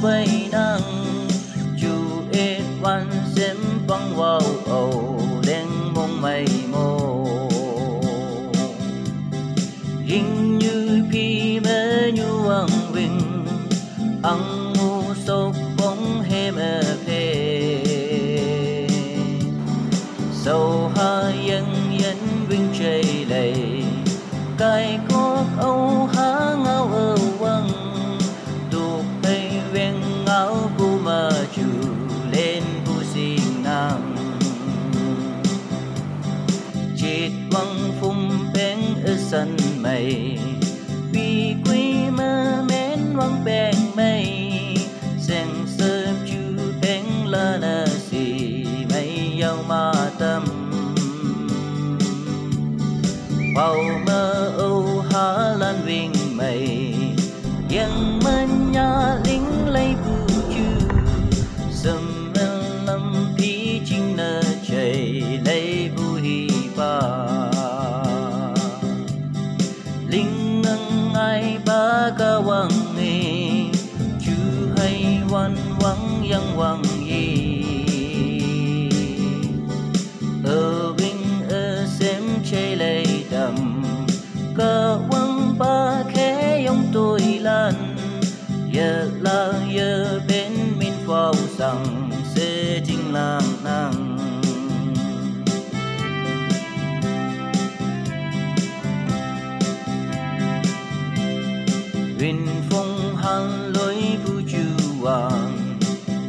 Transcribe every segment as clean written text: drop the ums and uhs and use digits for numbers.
bay nang chu et wan sem bang wow âu đen mong mây mô hình như pi mê nhu ang vinh ang ngu sốc bóng hem e phê sâu ha yên yên vinh chơi đầy cái cốt âu há ngao ơ văng tục tây ven ngao cu mà chủ lên cu xin nam chết văng phum bén ở sân mây vì quý mơ mến văng bèn mây sen sớm chú bén la na si mây yêu ma tâm bao mơ âu há lan vinh mây yang men nhà lính lấy bu chư sầm lâm phi chinh nơ chạy lấy bu hi ba linh ngân ai ba ca wang ni chú hay wan wang yang wang yi ở vinh ở xem chơi lấy đầm ca wang ba khé yong tôi lan giờ la giờ bên min phao sang sẽ chính lang nang Vinh phong han lối bu chu hoàng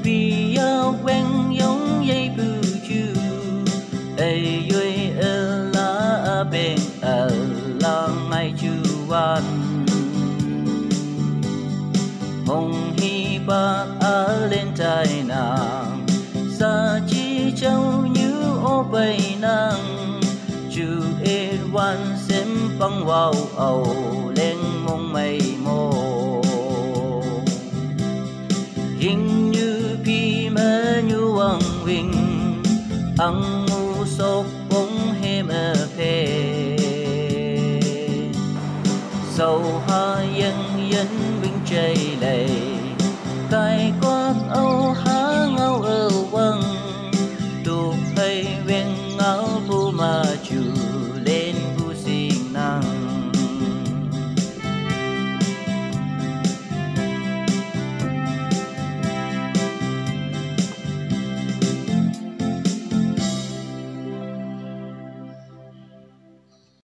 vì yêu quen giống dây bu chu ai yoi la bên la ngay chu van hồng hi ba lên tai nàng sa chi châu như ô bay nàng chu e wan xem băng vào âu lên mong mây mô hình như pi mơ nhu ang vinh ang ngu sốc bóng hem e phê sâu ha yên yên